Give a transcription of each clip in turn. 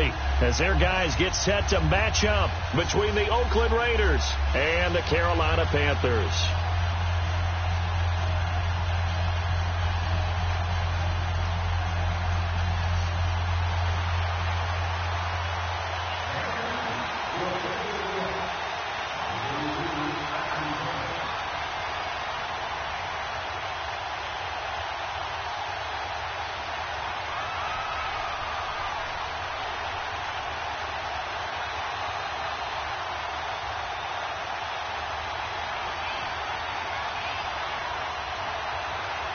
early as their guys get set to match up between the Oakland Raiders and the Carolina Panthers.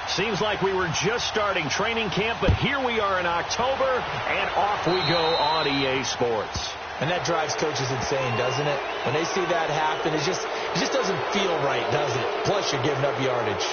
Seems like we were just starting training camp, but here we are in October, and off we go on EA Sports. And that drives coaches insane, doesn't it? When they see that happen, it just doesn't feel right, does it? Plus, you're giving up yardage.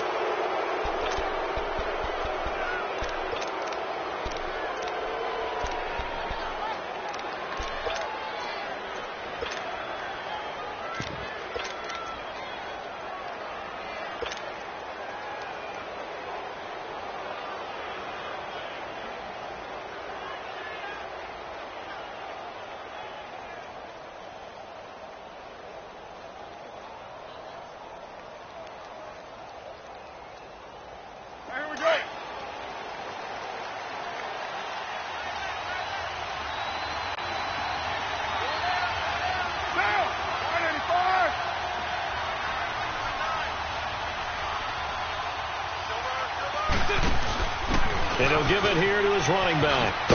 And he'll give it here to his running back.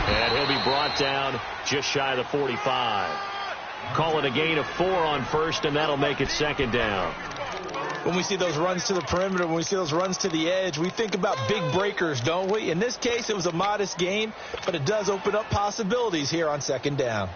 And he'll be brought down just shy of the 45. Call it a gain of 4 on first, and that'll make it second down. When we see those runs to the perimeter, when we see those runs to the edge, we think about big breakers, don't we? In this case, it was a modest gain, but it does open up possibilities here on second down.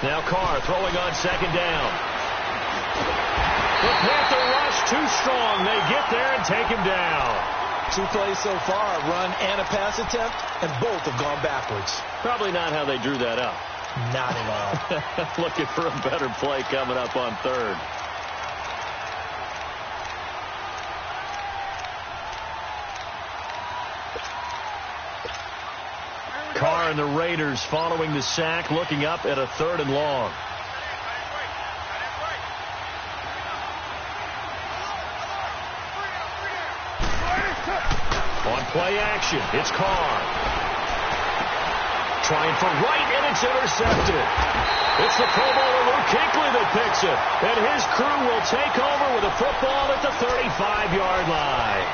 Now Carr throwing on second down. The Panther rush too strong. They get there and take him down. 2 plays so far, a run and a pass attempt, and both have gone backwards. Probably not how they drew that up. Not at all. Looking for a better play coming up on third. Carr and the Raiders following the sack, looking up at a 3rd and long. On play action, it's Carr. Trying for right, and it's intercepted. It's the Pro Bowler Luke Kuechly that picks it. And his crew will take over with a football at the 35-yard line.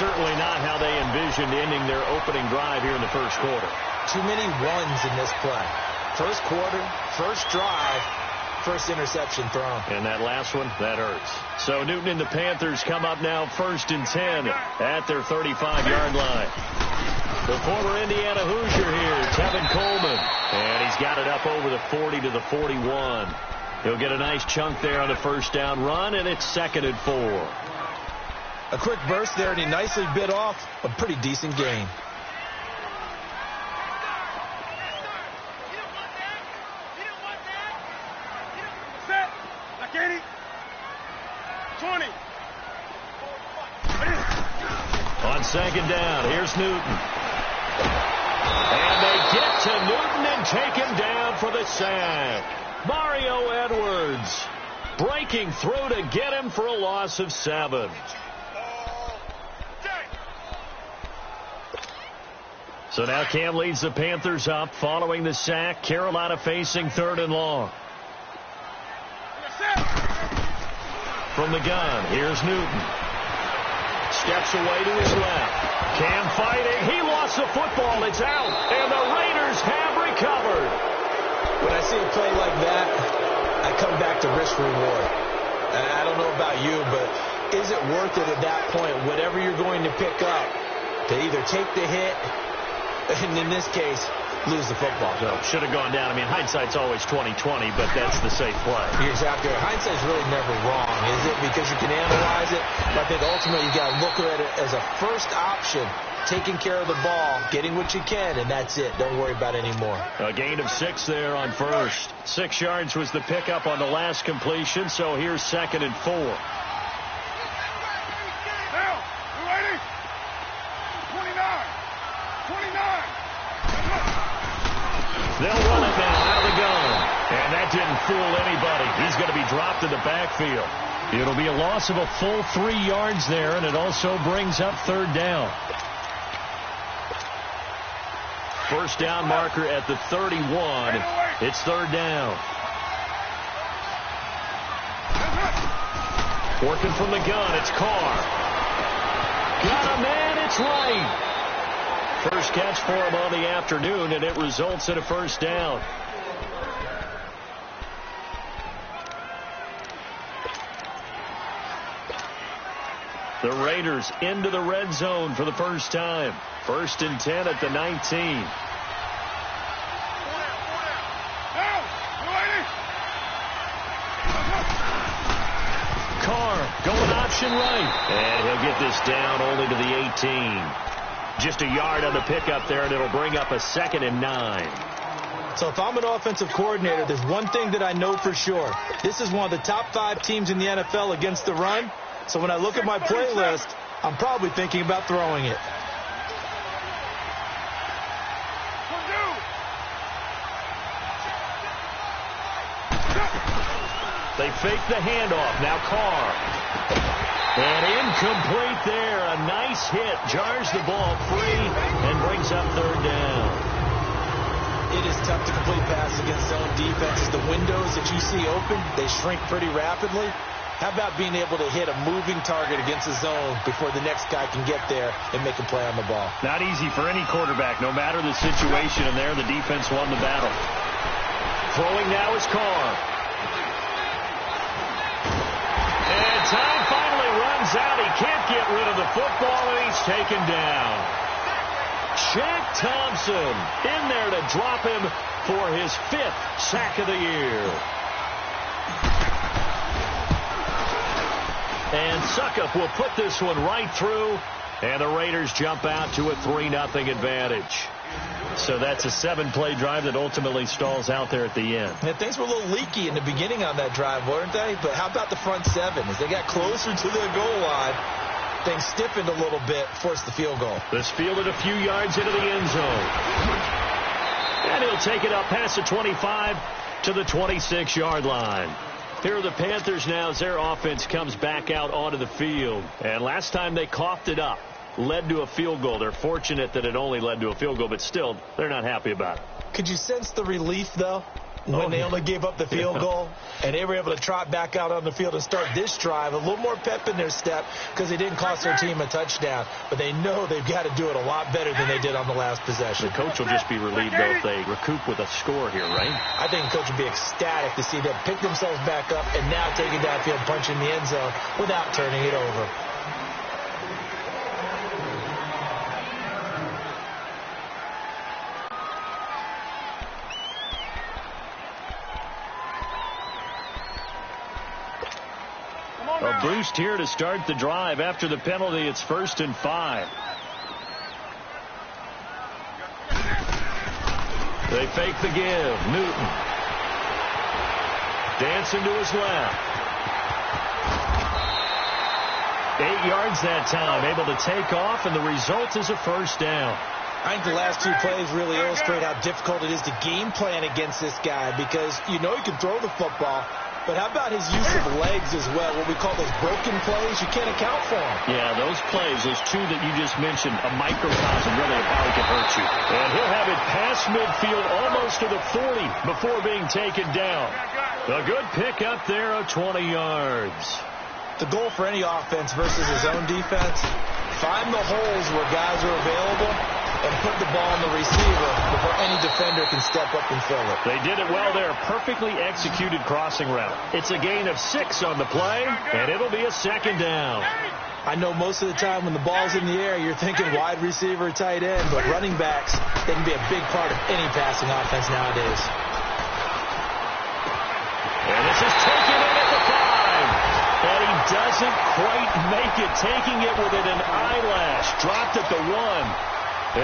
Certainly not how they envisioned ending their opening drive here in the first quarter. Too many ones in this play. First quarter, first drive, first interception thrown. And that last one, that hurts. So Newton and the Panthers come up now 1st and 10 at their 35-yard line. The former Indiana Hoosier here, Tevin Coleman. And he's got it up over the 40 to the 41. He'll get a nice chunk there on the first down run, and it's 2nd and 4. A quick burst there, and he nicely bit off a pretty decent gain. On second down, here's Newton. And they get to Newton and take him down for the sack. Mario Edwards breaking through to get him for a loss of 7. So now Cam leads the Panthers up following the sack. Carolina facing 3rd and long. From the gun, here's Newton. Steps away to his left. Cam fighting. He lost the football. It's out. And the Raiders have recovered. When I see a play like that, I come back to risk reward. I don't know about you, but is it worth it at that point, whatever you're going to pick up, to either take the hit, and in this case, lose the football. So should have gone down. I mean, hindsight's always 20/20, but that's the safe play. You're exactly right. Hindsight's really never wrong, is it? Because you can analyze it. But I think ultimately you got to look at it as a first option, taking care of the ball, getting what you can, and that's it. Don't worry about it anymore. A gain of 6 there on first. 6 yards was the pickup on the last completion, so here's 2nd and 4. They'll run it now out of the gun. And that didn't fool anybody. He's going to be dropped in the backfield. It'll be a loss of a full 3 yards there, and it also brings up 3rd down. First down marker at the 31. It's 3rd down. Working from the gun, it's Carr. Got a man, it's right. First catch for him on the afternoon, and it results in a first down. The Raiders into the red zone for the first time. 1st and 10 at the 19. Carr going option right. And he'll get this down only to the 18. Just a yard on the pickup there, and it'll bring up a 2nd and 9. So if I'm an offensive coordinator, there's one thing that I know for sure. This is one of the top 5 teams in the NFL against the run. So when I look at my playlist, I'm probably thinking about throwing it. They fake the handoff. Now Carr. And incomplete there. A nice hit. Jars the ball free and brings up 3rd down. It is tough to complete passes against zone defenses. The windows that you see open, they shrink pretty rapidly. How about being able to hit a moving target against the zone before the next guy can get there and make a play on the ball? Not easy for any quarterback, no matter the situation. And there, the defense won the battle. Throwing now is Carr. And time finally runs out. He can't get rid of the football, and he's taken down. Shaq Thompson in there to drop him for his 5th sack of the year. And Suckup will put this one right through, and the Raiders jump out to a 3-0 advantage. So that's a 7-play drive that ultimately stalls out there at the end. Yeah, things were a little leaky in the beginning on that drive, weren't they? But how about the front 7? As they got closer to the goal line, things stiffened a little bit, forced the field goal. This fielded a few yards into the end zone. And he'll take it up past the 25 to the 26-yard line. Here are the Panthers now as their offense comes back out onto the field. And last time they coughed it up, led to a field goal. They're fortunate that it only led to a field goal, but still, they're not happy about it. Could you sense the relief, though, when they only gave up the field goal and they were able to trot back out on the field and start this drive? A little more pep in their step because they didn't cost their team a touchdown, but they know they've got to do it a lot better than they did on the last possession. The coach will just be relieved, though, if they recoup with a score here, right? I think the coach would be ecstatic to see them pick themselves back up and now take it downfield, punch in the end zone without turning it over. A boost here to start the drive. After the penalty, it's 1st and 5. They fake the give. Newton. Dancing to his left. 8 yards that time. Able to take off, and the result is a first down. I think the last 2 plays really illustrate how difficult it is to game plan against this guy because you know he can throw the football. But how about his use of legs as well, what we call those broken plays? You can't account for them. Yeah, those plays, those 2 that you just mentioned, a microcosm really of how he can hurt you. And he'll have it past midfield almost to the 40 before being taken down. A good pick up there of 20 yards. The goal for any offense versus his own defense, find the holes where guys are available and put the ball on the receiver before any defender can step up and fill it. They did it well there. Perfectly executed crossing route. It's a gain of 6 on the play, and it'll be a 2nd down. I know most of the time when the ball's in the air, you're thinking wide receiver, tight end, but running backs, they can be a big part of any passing offense nowadays. And this is taken in at the 5. And he doesn't quite make it, taking it within an eyelash. Dropped at the 1.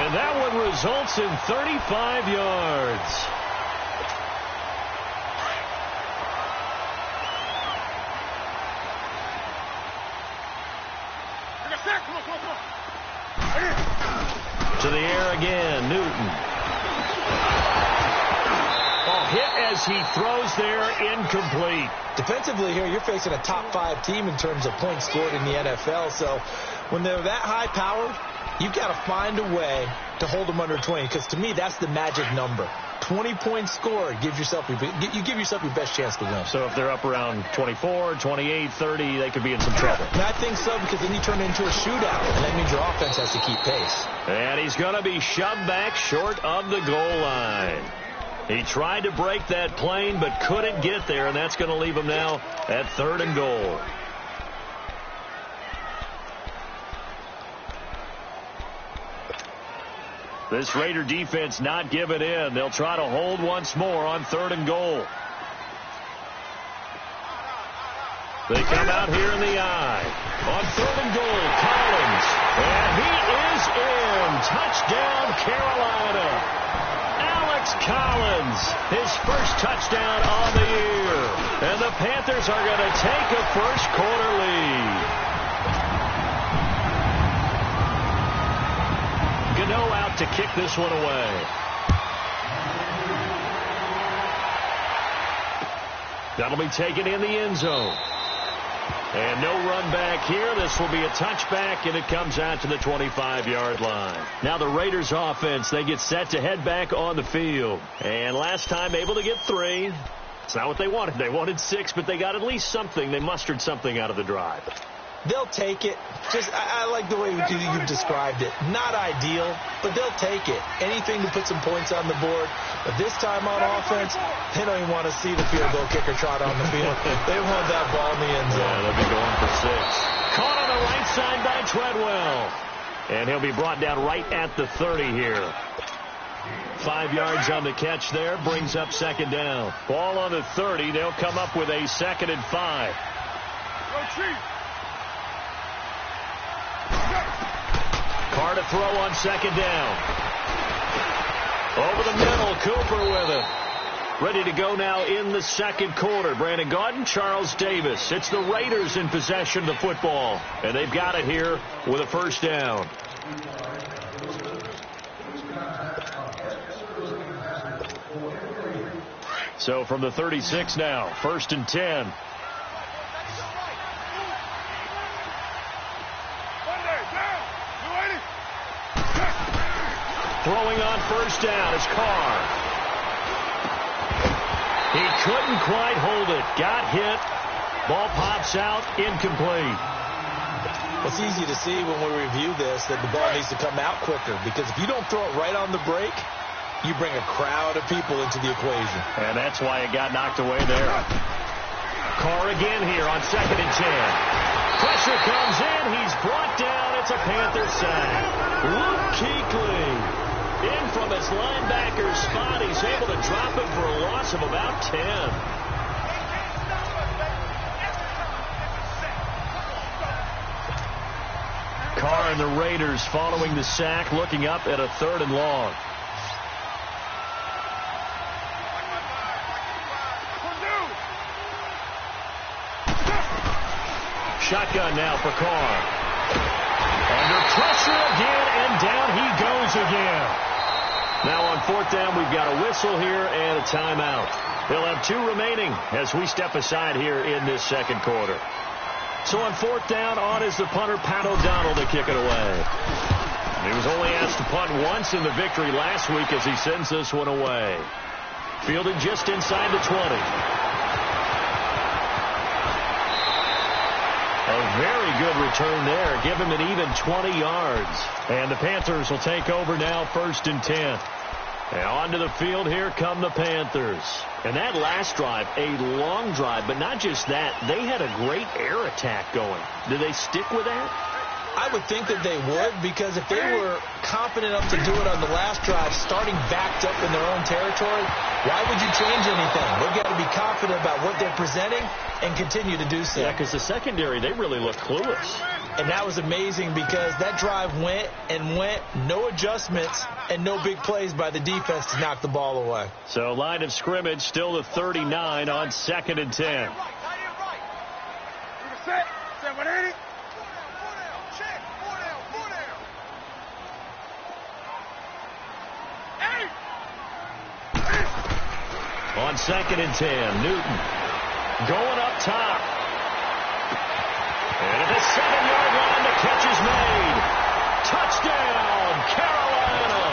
And that one results in 35 yards. To the air again, Newton. Oh, hit as he throws there, incomplete. Defensively here, you're facing a top 5 team in terms of points scored in the NFL. So when they're that high powered, you've got to find a way to hold them under 20. Because to me, that's the magic number. 20 points scored, you give yourself your best chance to win. So if they're up around 24, 28, 30, they could be in some trouble. And I think so, because then you turn it into a shootout, and that means your offense has to keep pace. And he's going to be shoved back short of the goal line. He tried to break that plane but couldn't get there, and that's going to leave him now at 3rd and goal. This Raider defense not giving in. They'll try to hold once more on 3rd and goal. They come out here in the eye. On 3rd and goal, Collins. And he is in. Touchdown, Carolina. Alex Collins, his first touchdown on the year. And the Panthers are going to take a first quarter lead. Gano out to kick this one away. That'll be taken in the end zone. And no run back here. This will be a touchback, and it comes out to the 25-yard line. Now the Raiders offense, they get set to head back on the field. And last time able to get 3. It's not what they wanted. They wanted 6, but they got at least something. They mustered something out of the drive. They'll take it. I like the way you described it. Not ideal, but they'll take it. Anything to put some points on the board. But this time on offense, they don't even want to see the field goal kicker trot on the field. They want that ball in the end zone. Yeah, they'll be going for 6. Caught on the right side by Treadwell. And he'll be brought down right at the 30 here. 5 yards on the catch there. Brings up 2nd down. Ball on the 30. They'll come up with a 2nd and 5. Carr to throw on 2nd down. Over the middle, Cooper with it. Ready to go now in the 2nd quarter. Brandon Gaudin, Charles Davis. It's the Raiders in possession of the football. And they've got it here with a 1st down. So from the 36 now, 1st and 10. Throwing on 1st down is Carr. He couldn't quite hold it. Got hit. Ball pops out. Incomplete. It's easy to see when we review this that the ball needs to come out quicker, because if you don't throw it right on the break, you bring a crowd of people into the equation. And that's why it got knocked away there. Carr again here on 2nd and 10. Pressure comes in. He's brought down. It's a Panther sack. Luke Kuechly in from his linebacker spot. He's able to drop him for a loss of about 10. Carr and the Raiders following the sack, looking up at a 3rd and long. Shotgun now for Carr. Under pressure again, and down he goes again. Now on 4th down, we've got a whistle here and a timeout. They'll have 2 remaining as we step aside here in this 2nd quarter. So on 4th down, on is the punter, Pat O'Donnell, to kick it away. He was only asked to punt once in the victory last week as he sends this one away. Fielded just inside the 20. A very good return there. Give him an even 20 yards. And the Panthers will take over now, 1st and 10. And onto the field, here come the Panthers. And that last drive, a long drive, but not just that. They had a great air attack going. Do they stick with that? I would think that they would, because if they were confident enough to do it on the last drive, starting backed up in their own territory, why would you change anything? They've got to be confident about what they're presenting and continue to do so. Yeah, because the secondary, they really look clueless. And that was amazing because that drive went and went, no adjustments, and no big plays by the defense to knock the ball away. So line of scrimmage still to 39 on 2nd and 10. On 2nd and 10, Newton going up top. And at the 7-yard line, the catch is made. Touchdown, Carolina.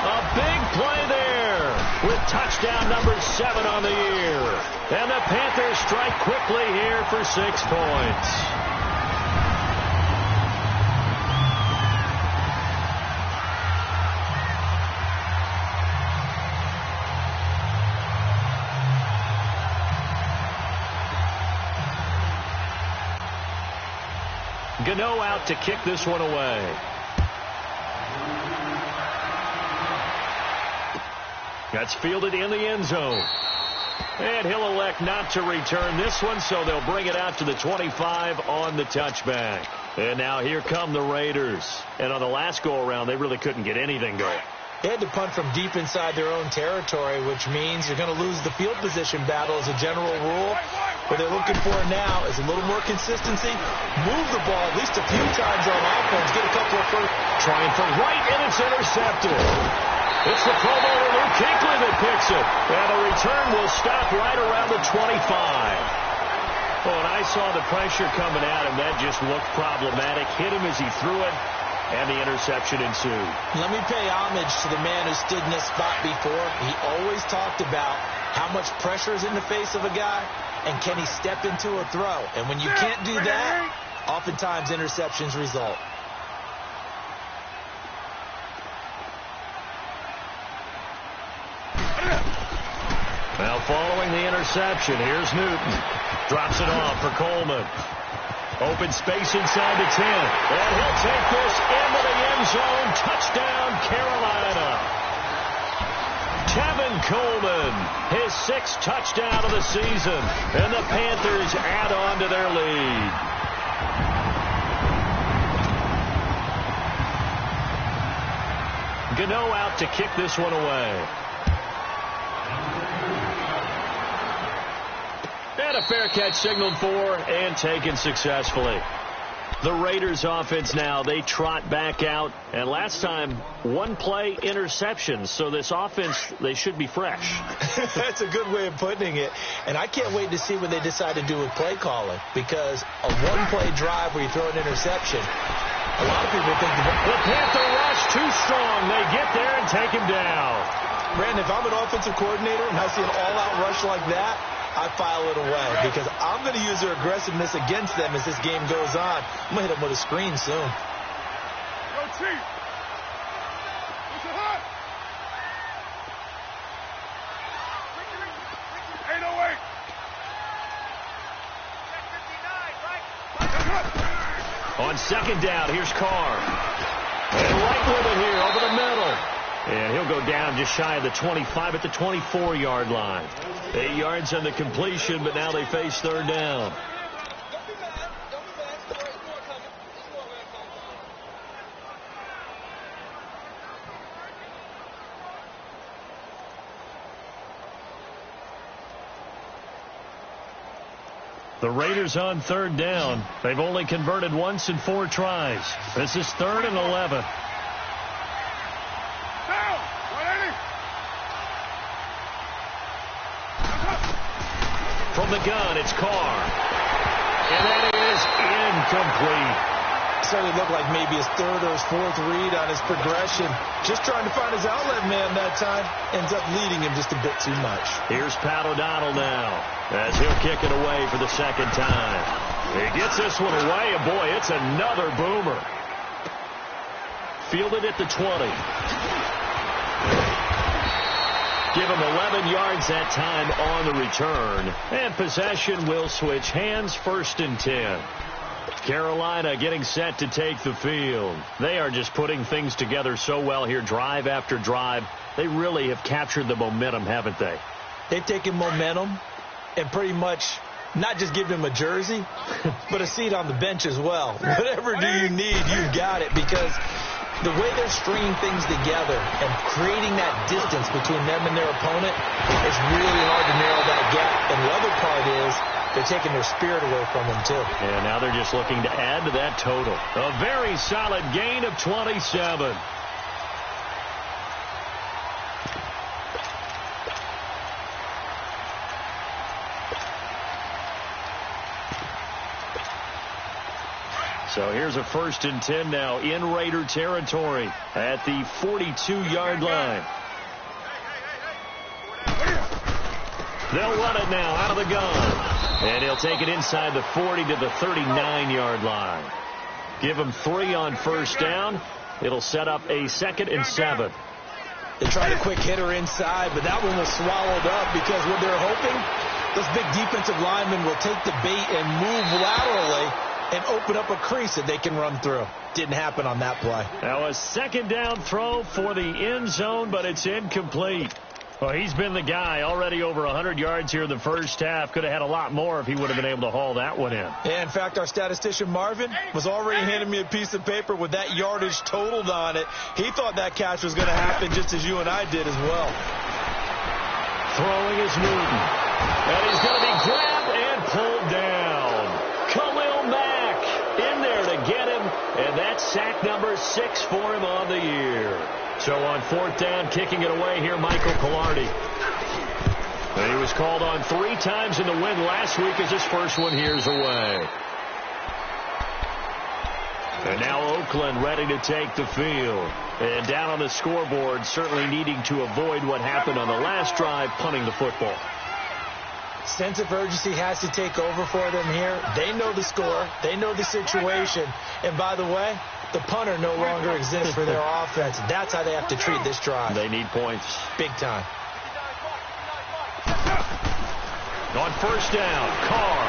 A big play there with touchdown number 7 on the year. And the Panthers strike quickly here for 6 points. Gano out to kick this one away. That's fielded in the end zone. And he'll elect not to return this one, so they'll bring it out to the 25 on the touchback. And now here come the Raiders. And on the last go-around, they really couldn't get anything going. They had to punt from deep inside their own territory, which means you're going to lose the field position battle as a general rule. What they're looking for now is a little more consistency. Move the ball at least a few times on offense. Get a couple of first. Trying for right, and it's intercepted. It's the Pro Bowler Luke Kuechly that picks it. And the return will stop right around the 25. Oh, and I saw the pressure coming at him. That just looked problematic. Hit him as he threw it, and the interception ensued. Let me pay homage to the man who stood in this spot before. He always talked about how much pressure is in the face of a guy, and can he step into a throw. And when you can't do that, oftentimes interceptions result. Now following the interception, here's Newton. Drops it off for Coleman. Open space inside the 10. And he'll take this into the end zone. Touchdown, Carolina. Tevin Coleman, his 6th touchdown of the season. And the Panthers add on to their lead. Gano out to kick this one away. And a fair catch signaled for and taken successfully. The Raiders offense now, they trot back out. And last time, 1 play interception. So this offense, they should be fresh. That's a good way of putting it. And I can't wait to see what they decide to do with play calling. Because a 1-play drive where you throw an interception, a lot of people think the Panther rush too strong. They get there and take him down. Brandon, if I'm an offensive coordinator and I see an all-out rush like that, I file it away because I'm going to use their aggressiveness against them as this game goes on. I'm going to hit them with a screen soon. Go team. What's it hot? 808. On 2nd down, here's Carr. And right with it here over the middle. And he'll go down just shy of the 25 at the 24-yard line. 8 yards on the completion, but now they face 3rd down. The Raiders on 3rd down. They've only converted once in 4 tries. This is 3rd and 11. From the gun, it's Carr. And that is incomplete. Certainly looked like maybe his 3rd or his 4th read on his progression. Just trying to find his outlet man that time. Ends up leading him just a bit too much. Here's Pat O'Donnell now as he'll kick it away for the 2nd time. He gets this one away, and boy, it's another boomer. Fielded at the 20. Give him 11 yards that time on the return. And possession will switch hands, 1st and 10. Carolina getting set to take the field. They are just putting things together so well here, drive after drive. They really have captured the momentum, haven't they? They've taken momentum and pretty much not just given him a jersey, but a seat on the bench as well. Whatever do you need, you've got it, because the way they're stringing things together and creating that distance between them and their opponent, it's really hard to narrow that gap. And the other part is they're taking their spirit away from them, too. And now they're just looking to add to that total. A very solid gain of 27. So here's a 1st and 10 now in Raider territory at the 42-yard line. They'll run it now out of the gun. And he'll take it inside the 40 to the 39-yard line. Give him 3 on 1st down. It'll set up a 2nd and 7. They tried a quick hitter inside, but that one was swallowed up because what they're hoping, those big defensive linemen will take the bait and move laterally and open up a crease that they can run through. Didn't happen on that play. Now a 2nd down throw for the end zone, but it's incomplete. Well, he's been the guy already over 100 yards here in the first half. Could have had a lot more if he would have been able to haul that one in. Yeah, in fact, our statistician Marvin was already handing me a piece of paper with that yardage totaled on it. He thought that catch was going to happen just as you and I did as well. Throwing is Newton. And he's going to be grabbed and pulled down. Khalil Mack in there to get him, and that's sack number 6 for him on the year. So on 4th down, kicking it away here, Michael Pilardi. And he was called on 3 times in the win last week as his first one here's away. And now Oakland ready to take the field. And down on the scoreboard, certainly needing to avoid what happened on the last drive, punting the football. Sense of urgency has to take over for them here. They know the score. They know the situation. And by the way, the punter no longer exists for their offense. That's how they have to treat this drive. They need points. Big time. On 1st down, Carr.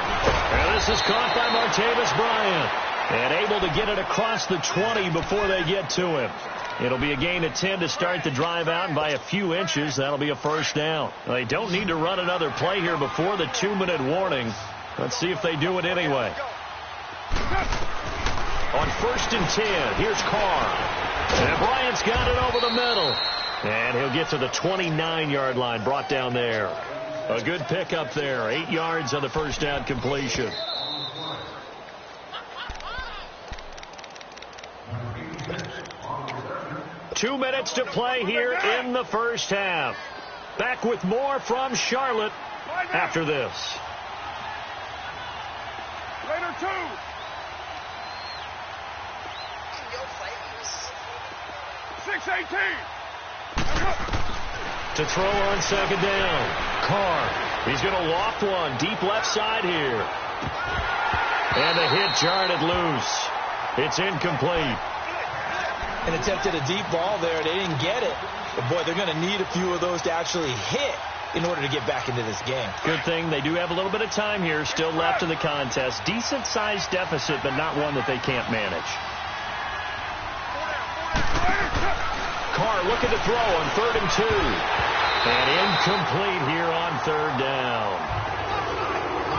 And this is caught by Martavis Bryant. And able to get it across the 20 before they get to him. It'll be a gain of 10 to start the drive out, and by a few inches, that'll be a 1st down. They don't need to run another play here before the 2-minute warning. Let's see if they do it anyway. On 1st and 10, here's Carr. And Bryant's got it over the middle. And he'll get to the 29-yard line, brought down there. A good pickup there, 8 yards on the 1st down completion. Two minutes to play here in the first half. Back with more from Charlotte after this. Raider 2. In your face. 6-18. To throw on 2nd down. Carr. He's going to loft one deep left side here. And the hit jarred it loose. It's incomplete. And attempted a deep ball there. They didn't get it. But, boy, they're going to need a few of those to actually hit in order to get back into this game. Good thing they do have a little bit of time here still left in the contest. Decent-sized deficit, but not one that they can't manage. Carr looking to throw on 3rd and 2. And incomplete here on 3rd down.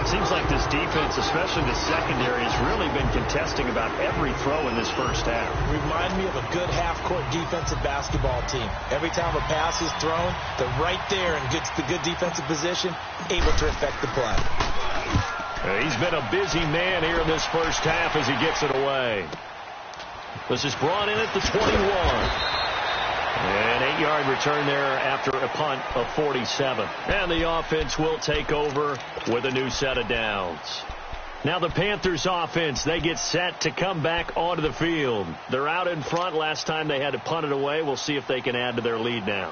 Seems like this defense, especially the secondary, has really been contesting about every throw in this first half. Remind me of a good half-court defensive basketball team. Every time a pass is thrown, they're right there in good defensive position, able to affect the play. He's been a busy man here in this first half as he gets it away. This is brought in at the 21. An 8-yard return there after a punt of 47. And the offense will take over with a new set of downs. Now the Panthers offense, they get set to come back onto the field. They're out in front. Last time they had to punt it away. We'll see if they can add to their lead now.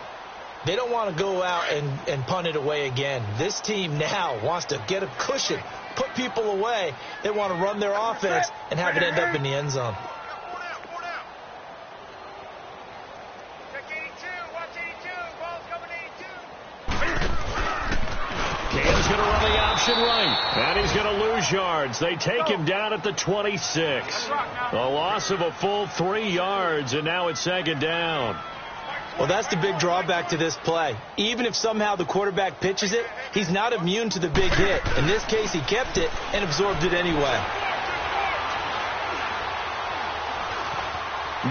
They don't want to go out and punt it away again. This team now wants to get a cushion, put people away. They want to run their offense and have it end up in the end zone. Cam's going to run the option right. And he's going to lose yards. They take him down at the 26. A loss of a full 3 yards, and now it's second down. Well, that's the big drawback to this play. Even if somehow the quarterback pitches it, he's not immune to the big hit. In this case, he kept it and absorbed it anyway.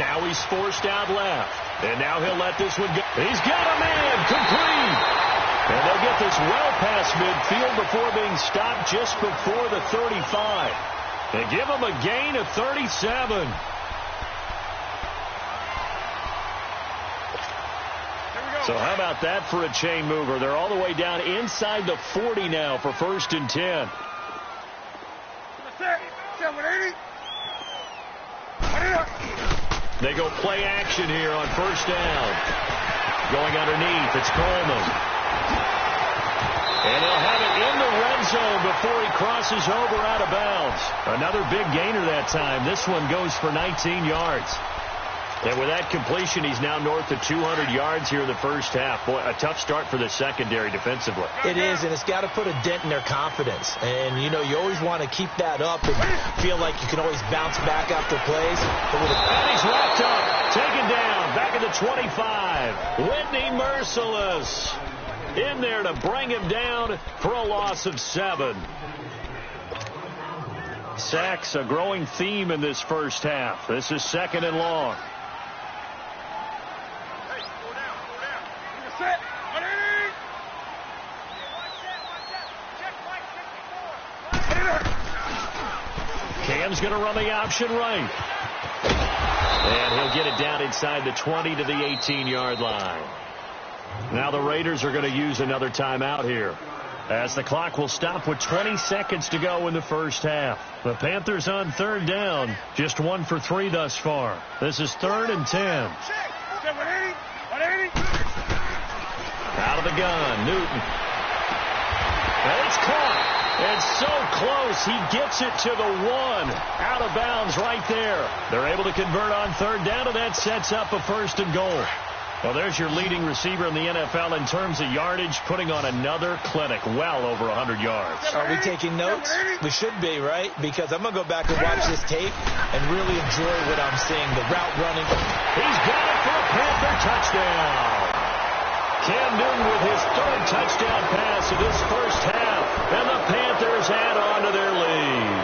Now he's forced out left. And now he'll let this one go. He's got a man complete. And they'll get this well past midfield before being stopped just before the 35. They give him a gain of 37. So how about that for a chain mover? They're all the way down inside the 40 now for 1st and 10. They go play action here on 1st down. Going underneath, it's Coleman. And he'll have it in the red zone before he crosses over out of bounds. Another big gainer that time. This one goes for 19 yards. And with that completion, he's now north of 200 yards here in the first half. Boy, a tough start for the secondary defensively. It is, and it's got to put a dent in their confidence. And, you know, you always want to keep that up and feel like you can always bounce back after plays. And he's wrapped up, taken down, back at the 25. Whitney Merciless in there to bring him down for a loss of 7. Sacks, a growing theme in this first half. This is 2nd and long. Cam's going to run the option right. And he'll get it down inside the 20 to the 18-yard line. Now the Raiders are going to use another timeout here, as the clock will stop with 20 seconds to go in the first half. The Panthers on 3rd down, just 1 for 3 thus far. This is 3rd and 10. Out of the gun, Newton. And it's caught. And so close, he gets it to the 1. Out of bounds right there. They're able to convert on 3rd down, and that sets up a 1st and goal. Well, there's your leading receiver in the NFL in terms of yardage, putting on another clinic, well over 100 yards. Are we taking notes? We should be, right? Because I'm going to go back and watch this tape and really enjoy what I'm seeing, the route running. He's got it for a Panther touchdown. Cam Newton with his 3rd touchdown pass of this first half, and the Panthers add on to their lead.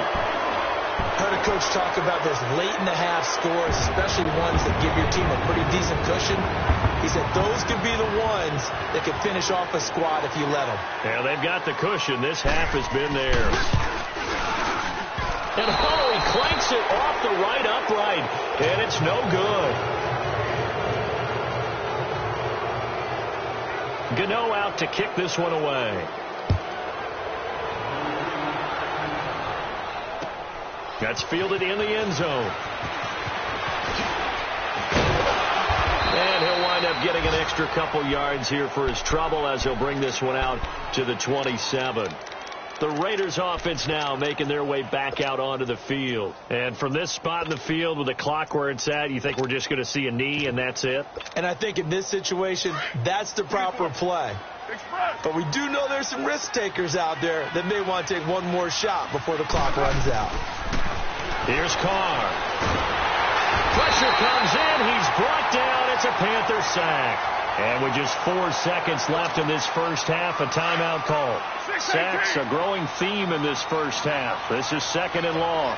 Heard a coach talk about those late in the half scores, especially ones that give your team a pretty decent cushion. He said those could be the ones that could finish off a squad if you let them. Yeah, they've got the cushion. This half has been theirs. And he clanks it off the right upright, and it's no good. Gano out to kick this one away. That's fielded in the end zone. And he'll wind up getting an extra couple yards here for his trouble as he'll bring this one out to the 27. The Raiders offense now making their way back out onto the field. And from this spot in the field with the clock where it's at, you think we're just going to see a knee and that's it? And I think in this situation, that's the proper play. But we do know there's some risk takers out there that may want to take one more shot before the clock runs out. Here's Carr. Pressure comes in. He's brought down. It's a Panther sack. And with just 4 seconds left in this first half, a timeout call. Sacks, a growing theme in this first half. This is 2nd and long.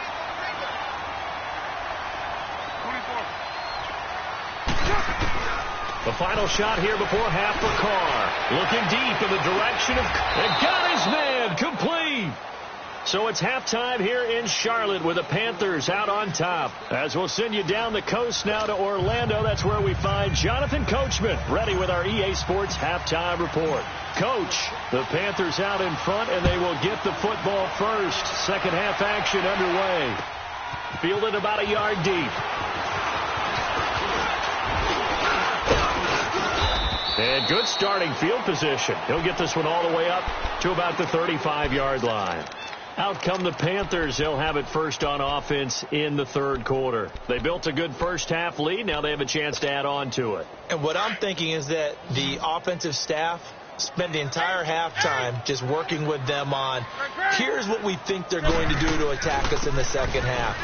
The final shot here before half for Carr. Looking deep in the direction of... And got his man complete. So it's halftime here in Charlotte with the Panthers out on top. As we'll send you down the coast now to Orlando. That's where we find Jonathan Coachman ready with our EA Sports halftime report. Coach, the Panthers out in front, and they will get the football first. Second half action underway. Fielded about a yard deep. And good starting field position. He'll get this one all the way up to about the 35-yard line. Out come the Panthers. They'll have it first on offense in the third quarter. They built a good first half lead. Now they have a chance to add on to it. And what I'm thinking is that the offensive staff spend the entire halftime just working with them on, here's what we think they're going to do to attack us in the second half.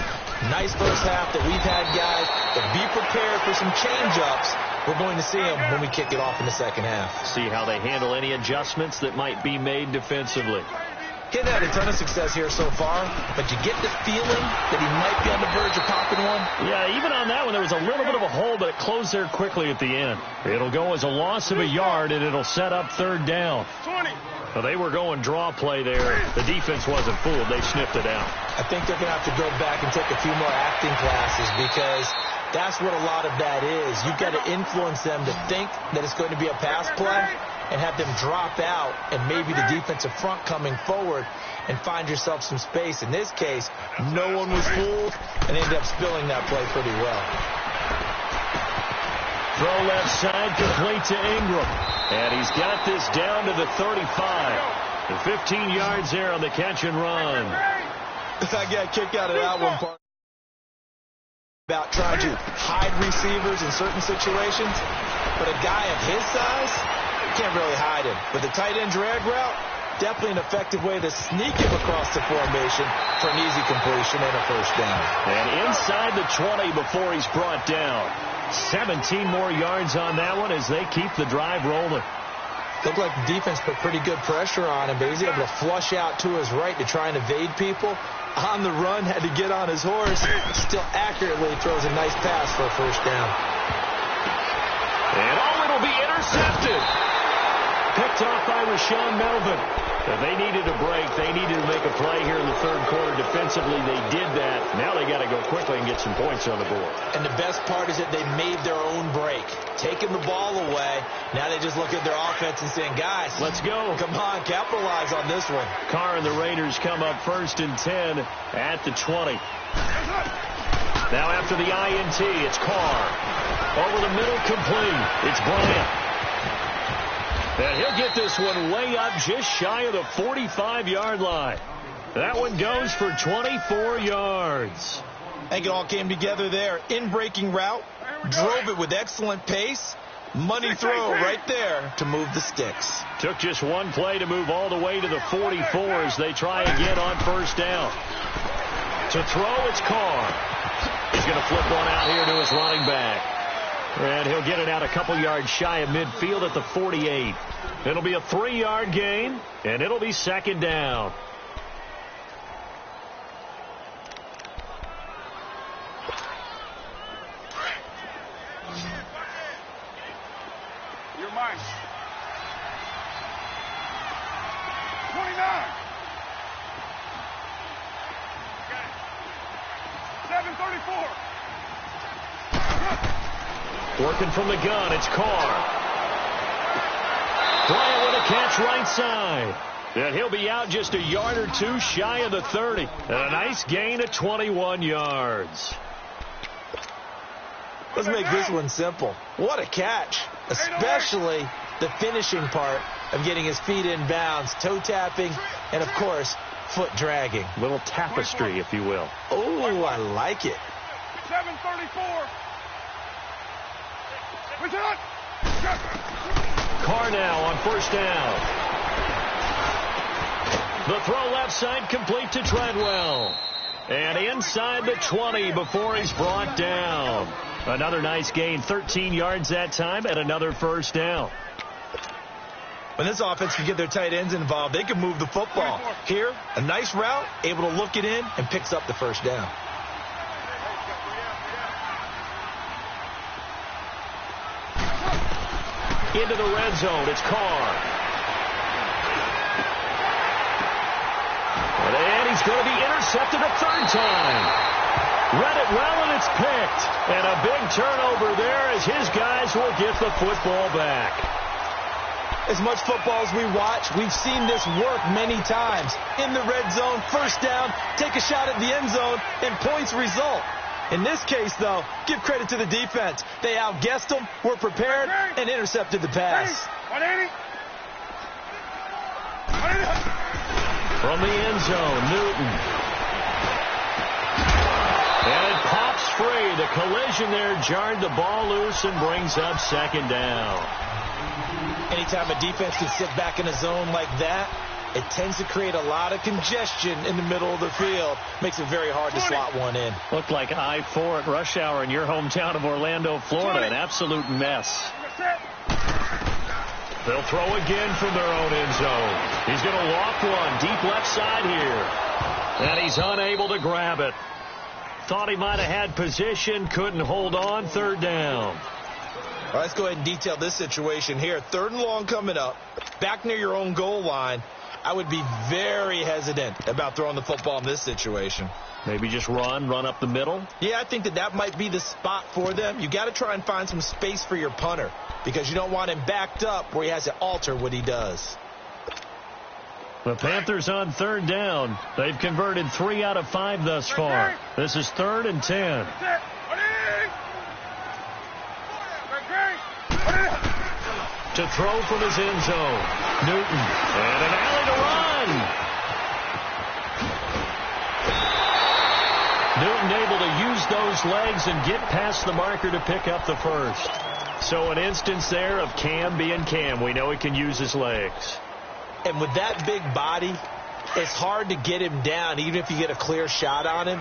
Nice first half that we've had, guys, but be prepared for some change-ups. We're going to see them when we kick it off in the second half. See how they handle any adjustments that might be made defensively. He had a ton of success here so far, but you get the feeling that he might be on the verge of popping one. Yeah, even on that one, there was a little bit of a hole, but it closed there quickly at the end. It'll go as a loss of a yard, and it'll set up third down. 20. Well, they were going draw play there. The defense wasn't fooled. They sniffed it out. I think they're going to have to go back and take a few more acting classes because that's what a lot of that is. You've got to influence them to think that it's going to be a pass play and have them drop out and maybe the defensive front coming forward and find yourself some space. In this case, no one was fooled and ended up spilling that play pretty well. Throw left side complete to Ingram. And he's got this down to the 35. The 15 yards there on the catch and run. I got a kick out of that one part about trying to hide receivers in certain situations. But a guy of his size can't really hide him. But the tight end drag route, definitely an effective way to sneak him across the formation for an easy completion and a first down. And inside the 20 before he's brought down. 17 more yards on that one as they keep the drive rolling. Looked like the defense put pretty good pressure on him, but he's able to flush out to his right to try and evade people. On the run, had to get on his horse. Still accurately throws a nice pass for a first down. And it'll be intercepted. Picked off by Rashawn Melvin. They needed a break. They needed to make a play here in the third quarter. Defensively, they did that. Now they got to go quickly and get some points on the board. And the best part is that they made their own break. Taking the ball away. Now they just look at their offense and saying, guys, let's go. Come on, capitalize on this one. Carr and the Raiders come up 1st and 10 at the 20. Now after the INT, it's Carr. Over the middle, complete. It's Bryant. And he'll get this one way up just shy of the 45-yard line. That one goes for 24 yards. I think it all came together there. In-breaking route, drove it with excellent pace. Money throw right there to move the sticks. Took just one play to move all the way to the 44 as they try again on first down. To throw, it's Carr. He's going to flip one out here to his running back. And he'll get it out a couple yards shy of midfield at the 48. It'll be a 3-yard gain, and it'll be second down. You're mine. 29. 734. Working from the gun, it's Carr. Bryant with a catch right side. And he'll be out just a yard or two shy of the 30. And a nice gain of 21 yards. Let's make this one simple. What a catch, especially the finishing part of getting his feet in bounds, toe tapping, and, of course, foot dragging. Little tapestry, if you will. Oh, I like it. 734. Carr now on first down. The throw left side complete to Treadwell. And inside the 20 before he's brought down. Another nice gain, 13 yards that time, and another first down. When this offense can get their tight ends involved, they can move the football. Here, a nice route, able to look it in, and picks up the first down. Into the red zone, it's Carr. And he's going to be intercepted a third time. Read it well, and it's picked. And a big turnover there as his guys will get the football back. As much football as we watch, we've seen this work many times. In the red zone, first down, take a shot at the end zone, and points result. In this case, though, give credit to the defense. They outguessed them, were prepared, and intercepted the pass. 180. From the end zone, Newton. And it pops free. The collision there jarred the ball loose and brings up second down. Anytime a defense can sit back in a zone like that, it tends to create a lot of congestion in the middle of the field. Makes it very hard to slot one in. Looked like I-4 at rush hour in your hometown of Orlando, Florida. An absolute mess. They'll throw again from their own end zone. He's going to walk one deep left side here. And he's unable to grab it. Thought he might have had position, couldn't hold on. Third down. All right, let's go ahead and detail this situation here. 3rd and long coming up. Back near your own goal line. I would be very hesitant about throwing the football in this situation. Maybe just run up the middle? Yeah, I think that might be the spot for them. You got to try and find some space for your punter because you don't want him backed up where he has to alter what he does. The Panthers on 3rd down. They've converted 3 out of 5 thus far. This is 3rd and 10. To throw from his end zone. Newton. And an alley to run. Newton able to use those legs and get past the marker to pick up the first. So an instance there of Cam being Cam. We know he can use his legs. And with that big body, it's hard to get him down even if you get a clear shot on him.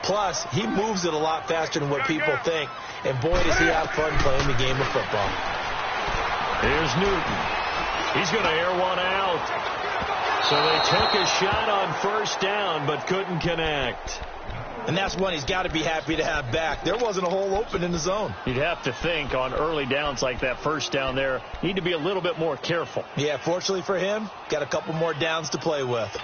Plus, he moves it a lot faster than what people think. And boy, does he have fun playing the game of football. Here's Newton. He's going to air one out. So they took a shot on 1st down, but couldn't connect. And that's one he's got to be happy to have back. There wasn't a hole open in the zone. You'd have to think on early downs like that 1st down there, need to be a little bit more careful. Yeah, fortunately for him, got a couple more downs to play with.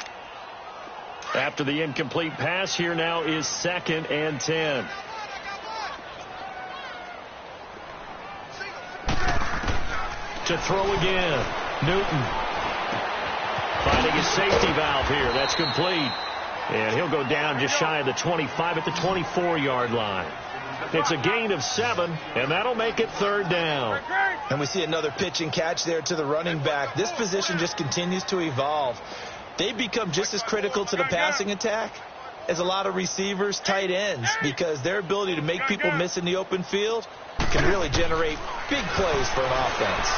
After the incomplete pass, here now is 2nd and 10. To throw again. Newton finding his safety valve here. That's complete. And he'll go down just shy of the 25 at the 24-yard line. It's a gain of 7, and that'll make it 3rd down. And we see another pitch and catch there to the running back. This position just continues to evolve. They become just as critical to the passing attack as a lot of receivers, tight ends, because their ability to make people miss in the open field can really generate big plays for an offense.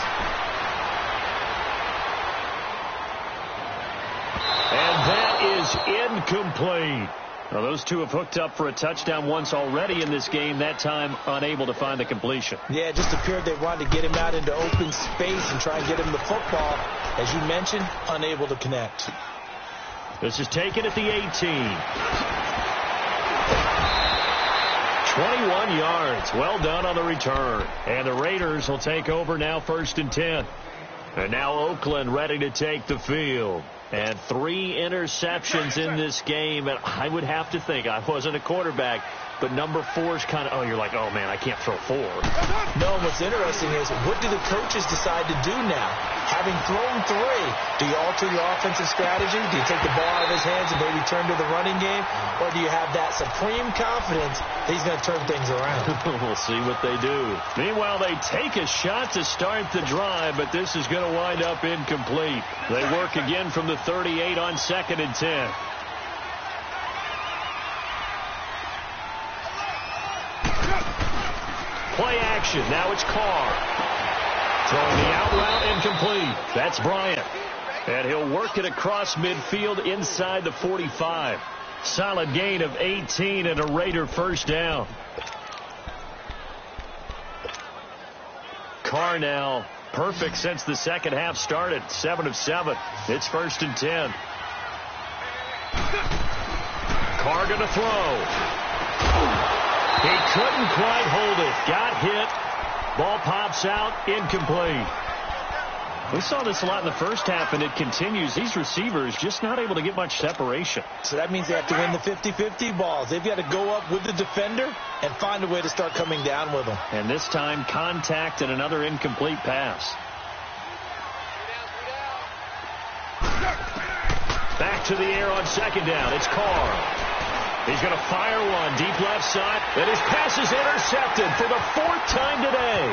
And that is incomplete. Now, those two have hooked up for a touchdown once already in this game, that time unable to find the completion. Yeah, it just appeared they wanted to get him out into open space and try and get him the football. As you mentioned, unable to connect. This is taken at the 18. 21 yards. Well done on the return. And the Raiders will take over now 1st and 10. And now Oakland ready to take the field. And 3 interceptions in this game. And I would have to think, I wasn't a quarterback, but number 4 is kind of, oh, you're like, oh, man, I can't throw 4. No, what's interesting is, what do the coaches decide to do now? Having thrown 3, do you alter your offensive strategy? Do you take the ball out of his hands and maybe turn to the running game? Or do you have that supreme confidence that he's going to turn things around? We'll see what they do. Meanwhile, they take a shot to start the drive, but this is going to wind up incomplete. They work again from the 38 on 2nd and 10. Play action. Now it's Carr. Throwing the out route incomplete. That's Bryant. And he'll work it across midfield inside the 45. Solid gain of 18 and a Raider 1st down. Carr now perfect since the second half started. 7 of 7. It's 1st and 10. Carr going to throw. He couldn't quite hold it. Got hit. Ball pops out, incomplete. We saw this a lot in the first half, and it continues. These receivers just not able to get much separation. So that means they have to win the 50-50 balls. They've got to go up with the defender and find a way to start coming down with them. And this time, contact and another incomplete pass. Back to the air on 2nd down. It's Carr. He's going to fire one deep left side. And his pass is intercepted for the 4th time today.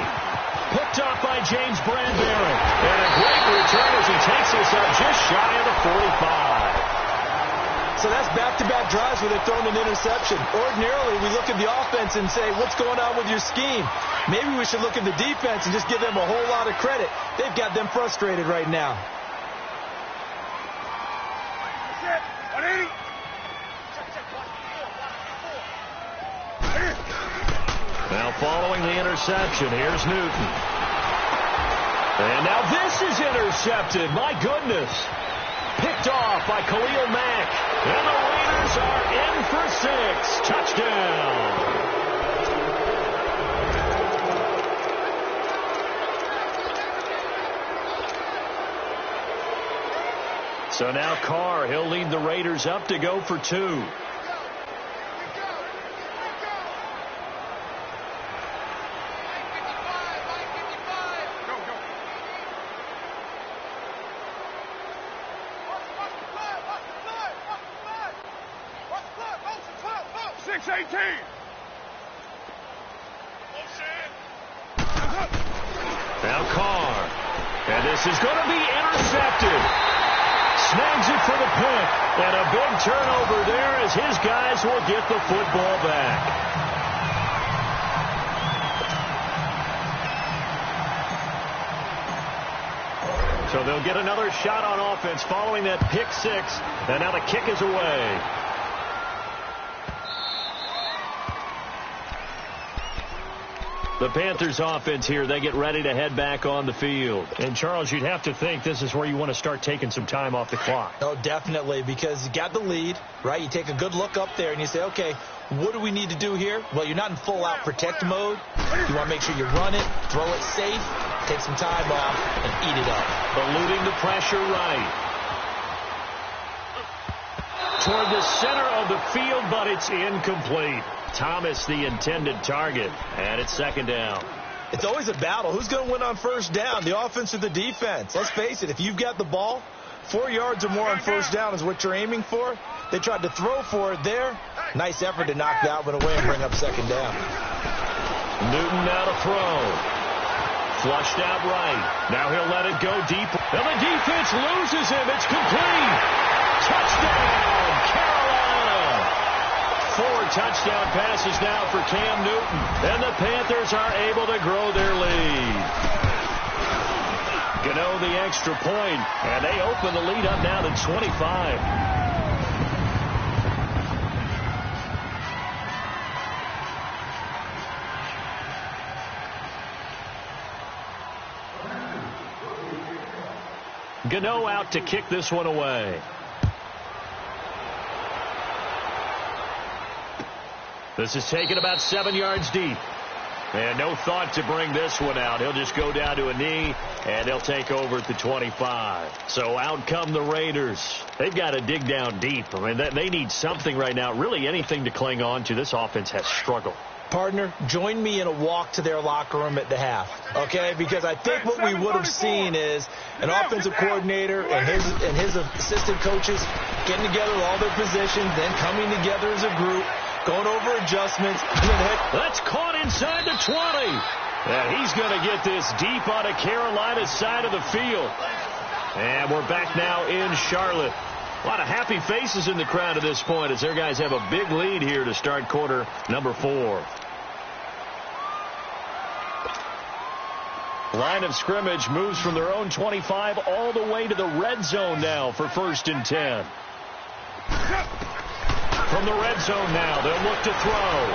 Picked off by James Bradbury. And a great return as he takes us up just shy of the 45. So that's back-to-back drives where they're throwing an interception. Ordinarily, we look at the offense and say, what's going on with your scheme? Maybe we should look at the defense and just give them a whole lot of credit. They've got them frustrated right now. That's it. 180. Now following the interception, here's Newton. And now this is intercepted. My goodness. Picked off by Khalil Mack. And the Raiders are in for 6. Touchdown. So now Carr, he'll lead the Raiders up to go for 2. 6-18. Now Carr. And this is going to be intercepted. Snags it for the pick. And a big turnover there as his guys will get the football back. So they'll get another shot on offense following that pick 6. And now the kick is away. The Panthers offense here, they get ready to head back on the field. And, Charles, you'd have to think this is where you want to start taking some time off the clock. Oh, definitely, because you got the lead, right? You take a good look up there and you say, okay, what do we need to do here? Well, you're not in full-out protect mode. You want to make sure you run it, throw it safe, take some time off, and eat it up. Eluding the pressure right. Toward the center of the field, but it's incomplete. Thomas, the intended target, and it's 2nd down. It's always a battle. Who's going to win on 1st down, the offense or the defense? Let's face it, if you've got the ball, 4 yards or more on 1st down is what you're aiming for. They tried to throw for it there. Nice effort to knock that one away and bring up 2nd down. Newton now to throw. Flushed out right. Now he'll let it go deep. Now the defense loses him. It's complete. Touchdown, Carolina. 4 touchdown passes now for Cam Newton. And the Panthers are able to grow their lead. Gano the extra point, and they open the lead up now to 25. Gano out to kick this one away. This is taken about 7 yards deep. And no thought to bring this one out. He'll just go down to a knee, and they'll take over at the 25. So out come the Raiders. They've got to dig down deep. I mean, they need something right now, really anything to cling on to. This offense has struggled. Partner, join me in a walk to their locker room at the half, okay? Because I think what we would have seen is an offensive coordinator and his assistant coaches getting together with all their positions, then coming together as a group, going over adjustments. That's caught inside the 20. And he's going to get this deep on a Carolina side of the field. And we're back now in Charlotte. A lot of happy faces in the crowd at this point as their guys have a big lead here to start quarter number 4. Line of scrimmage moves from their own 25 all the way to the red zone now for 1st and 10. From the red zone now, they'll look to throw.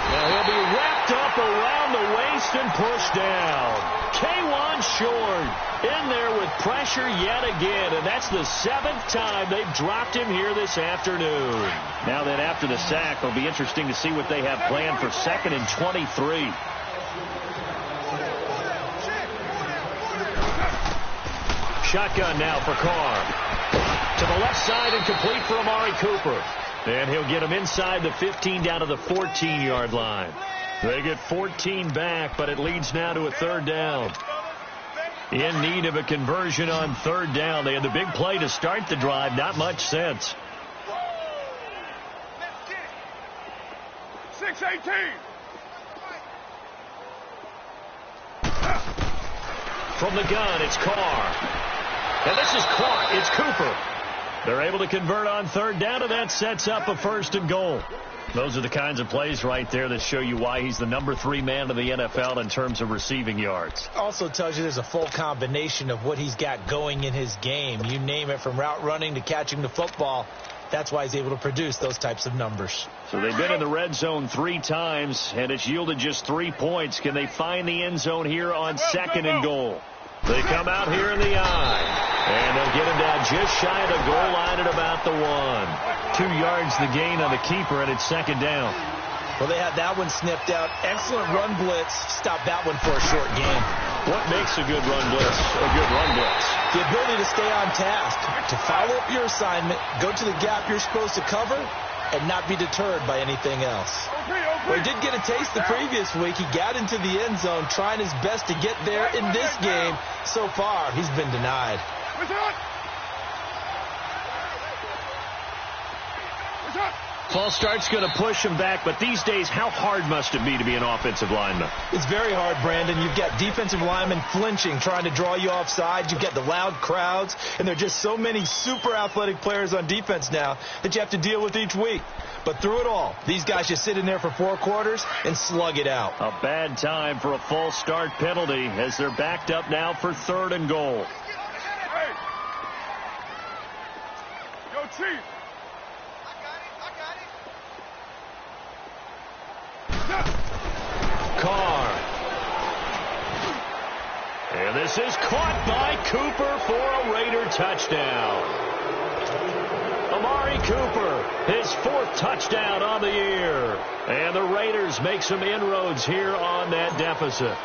Now he'll be wrapped up around the waist and pushed down. K'Wan Short in there with pressure yet again, and that's the 7th time they've dropped him here this afternoon. Now then, after the sack, it'll be interesting to see what they have planned for 2nd and 23. Shotgun now for Carr. To the left side and complete for Amari Cooper. And he'll get him inside the 15 down to the 14-yard line. They get 14 back, but it leads now to a 3rd down. In need of a conversion on 3rd down. They had the big play to start the drive. Not much sense. 6-18. From the gun, it's Carr. And this is caught. It's Cooper. They're able to convert on third down, and that sets up a 1st and goal. Those are the kinds of plays right there that show you why he's the number 3 man in the NFL in terms of receiving yards. Also tells you there's a full combination of what he's got going in his game. You name it, from route running to catching the football. That's why he's able to produce those types of numbers. So they've been in the red zone 3 times, and it's yielded just 3 points. Can they find the end zone here on 2nd and goal? They come out here in the eye, and they'll get him down just shy of the goal line at about the 1. 2 yards the gain on the keeper, and it's 2nd down. Well, they had that one snipped out. Excellent run blitz. Stop that one for a short gain. What makes a good run blitz a good run blitz? The ability to stay on task, to follow up your assignment, go to the gap you're supposed to cover, and not be deterred by anything else. Well, he did get a taste the previous week. He got into the end zone, trying his best to get there in this game. So far, he's been denied. False start's going to push him back, but these days, how hard must it be to be an offensive lineman? It's very hard, Brandon. You've got defensive linemen flinching, trying to draw you offside. You've got the loud crowds, and there are just so many super athletic players on defense now that you have to deal with each week. But through it all, these guys just sit in there for 4 quarters and slug it out. A bad time for a false start penalty as they're backed up now for 3rd and goal. Hey. Yo, Chief. Carr. And this is caught by Cooper for a Raider touchdown. Amari Cooper, his 4th touchdown on the year. And the Raiders make some inroads here on that deficit.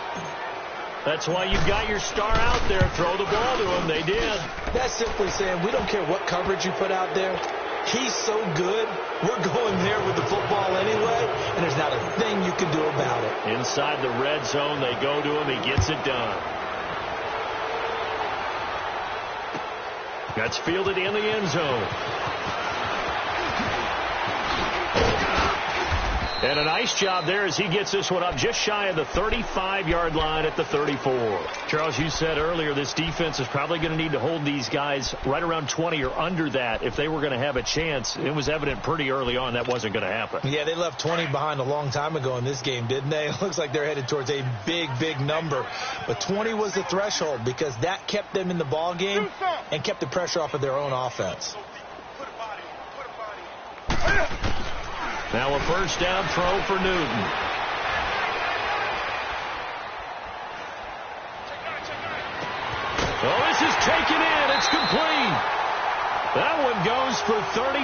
That's why you've got your star out there. Throw the ball to him. They did. That's simply saying we don't care what coverage you put out there. He's so good, we're going there with the football anyway, and there's not a thing you can do about it. Inside the red zone, they go to him. He gets it done. That's fielded in the end zone. And a nice job there as he gets this one up just shy of the 35-yard line at the 34. Charles, you said earlier this defense is probably going to need to hold these guys right around 20 or under that if they were going to have a chance. It was evident pretty early on that wasn't going to happen. Yeah, they left 20 behind a long time ago in this game, didn't they? It looks like they're headed towards a big, big number. But 20 was the threshold because that kept them in the ball game and kept the pressure off of their own offense. Now a 1st down throw for Newton. Oh, this is taken in. It's complete. That one goes for 36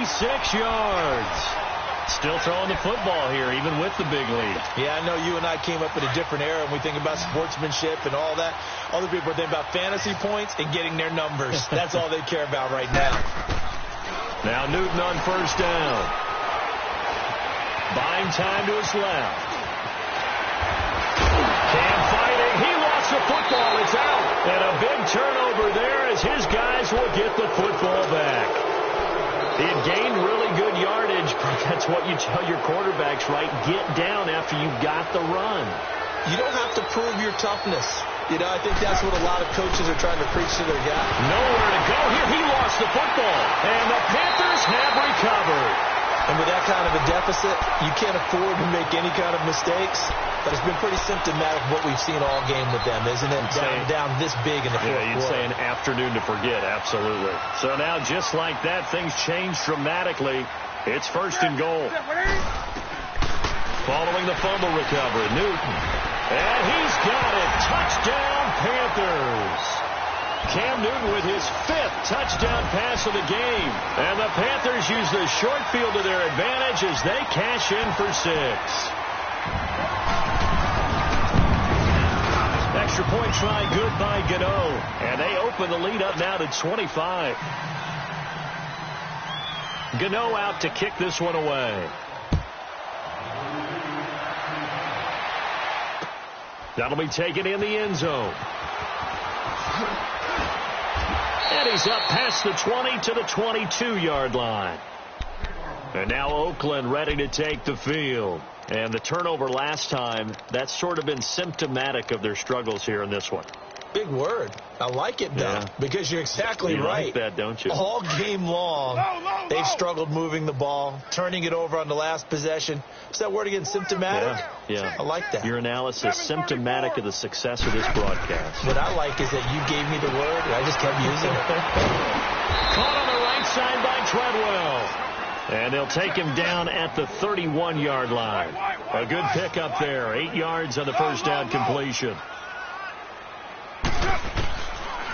yards. Still throwing the football here, even with the big lead. Yeah, I know you and I came up in a different era, and we think about sportsmanship and all that. Other people are thinking about fantasy points and getting their numbers. That's all they care about right now. Now Newton on 1st down. Buying time to his left. Cam fighting. He lost the football. It's out. And a big turnover there as his guys will get the football back. He had gained really good yardage, but that's what you tell your quarterbacks, right? Get down after you've got the run. You don't have to prove your toughness. You know, I think that's what a lot of coaches are trying to preach to their guys. Nowhere to go. Here he lost the football. And the Panthers have recovered. And with that kind of a deficit, you can't afford to make any kind of mistakes. But it's been pretty symptomatic of what we've seen all game with them, isn't it? Down this big in the fourth quarter. Yeah, you'd say an afternoon to forget, absolutely. So now, just like that, things change dramatically. It's 1st and goal. Following the fumble recovery, Newton. And he's got it. Touchdown, Panthers. Cam Newton with his 5th touchdown pass of the game. And the Panthers use the short field to their advantage as they cash in for 6. Extra point try good by Gano. And they open the lead up now to 25. Gano out to kick this one away. That'll be taken in the end zone. And he's up past the 20 to the 22-yard line. And now Oakland ready to take the field. And the turnover last time, that's sort of been symptomatic of their struggles here in this one. Big word. I like it, though, because you're exactly right. You like that, don't you? All game long, they've struggled moving the ball, turning it over on the last possession. Is that word again, symptomatic? Yeah. I like that. Your analysis, symptomatic of the success of this broadcast. What I like is that you gave me the word, and I just kept using it. Caught on the right side by Treadwell. And they'll take him down at the 31-yard line. A good pickup there. 8 yards on the first down completion.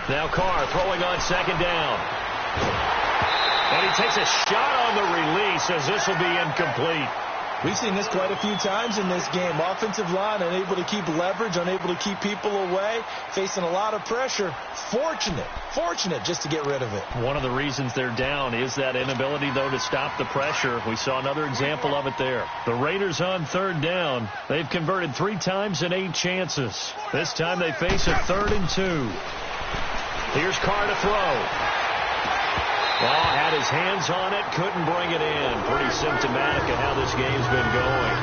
Now Carr throwing on second down. And he takes a shot on the release as this will be incomplete. We've seen this quite a few times in this game. Offensive line unable to keep leverage, unable to keep people away, facing a lot of pressure. Fortunate just to get rid of it. One of the reasons they're down is that inability, though, to stop the pressure. We saw another example of it there. The Raiders on third down. They've converted 3 times in 8 chances. This time they face a 3rd and 2. Here's Carr to throw. Well, had his hands on it, couldn't bring it in. Pretty symptomatic of how this game's been going.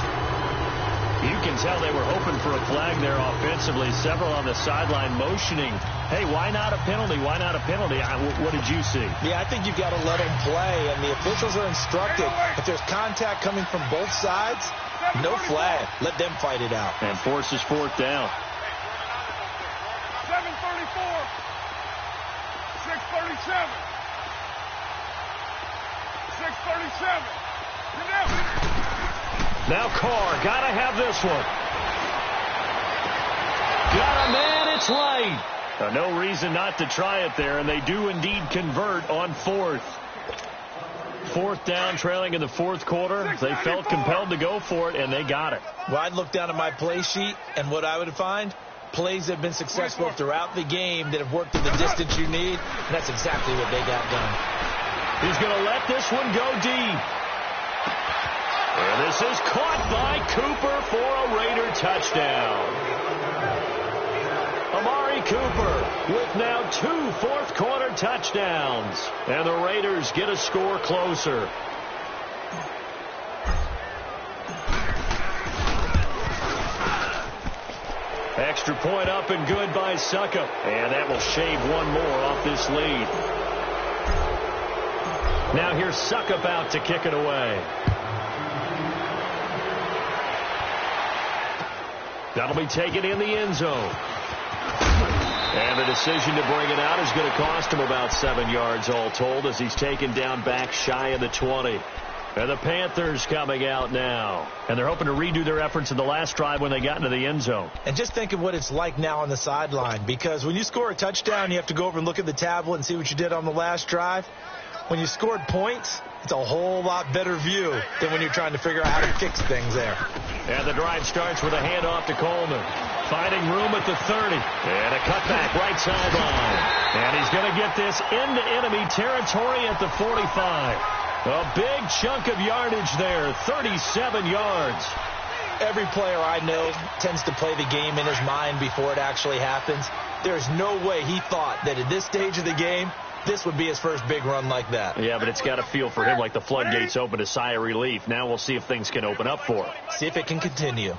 You can tell they were hoping for a flag there offensively. Several on the sideline motioning, hey, why not a penalty? Why not a penalty? What did you see? Yeah, I think you've got to let them play, and the officials are instructed. If there's contact coming from both sides, no flag. Let them fight it out. And forces 4th down. 7:34. 6:37. 6:37. Now Carr, gotta have this one. Got a man, it's late. No reason not to try it there, and they do indeed convert on 4th. 4th down, trailing in the 4th quarter. They felt compelled to go for it, and they got it. Well, I'd look down at my play sheet, and what I would find, plays that have been successful throughout the game that have worked in the distance you need, and that's exactly what they got done. He's going to let this one go deep. And this is caught by Cooper for a Raider touchdown. Amari Cooper with now 2 fourth-quarter touchdowns. And the Raiders get a score closer. Extra point up and good by Suckup. And that will shave one more off this lead. Now here's Suckup out to kick it away. That'll be taken in the end zone. And the decision to bring it out is going to cost him about 7 yards all told as he's taken down back shy of the 20. And the Panthers coming out now. And they're hoping to redo their efforts in the last drive when they got into the end zone. And just think of what it's like now on the sideline, because when you score a touchdown, you have to go over and look at the tablet and see what you did on the last drive. When you scored points, it's a whole lot better view than when you're trying to figure out how to fix things there. And the drive starts with a handoff to Coleman. Finding room at the 30. And a cutback right sideline. And he's going to get this into enemy territory at the 45. A big chunk of yardage there, 37 yards. Every player I know tends to play the game in his mind before it actually happens. There's no way he thought that at this stage of the game, this would be his first big run like that. Yeah, but it's got to feel for him like the floodgates open, a sigh of relief. Now we'll see if things can open up for him. See if it can continue.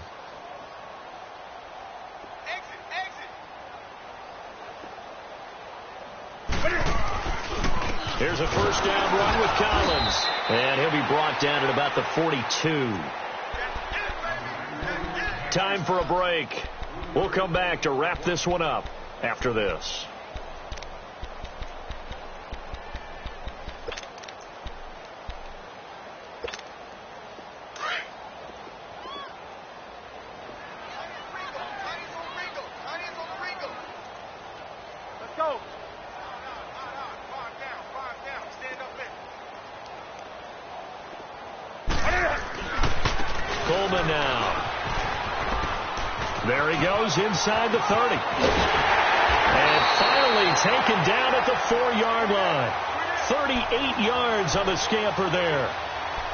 Here's a first down run with Collins. And he'll be brought down at about the 42. Time for a break. We'll come back to wrap this one up after this. Coleman now. There he goes inside the 30. And finally taken down at the 4-yard line. 38 yards on the scamper there.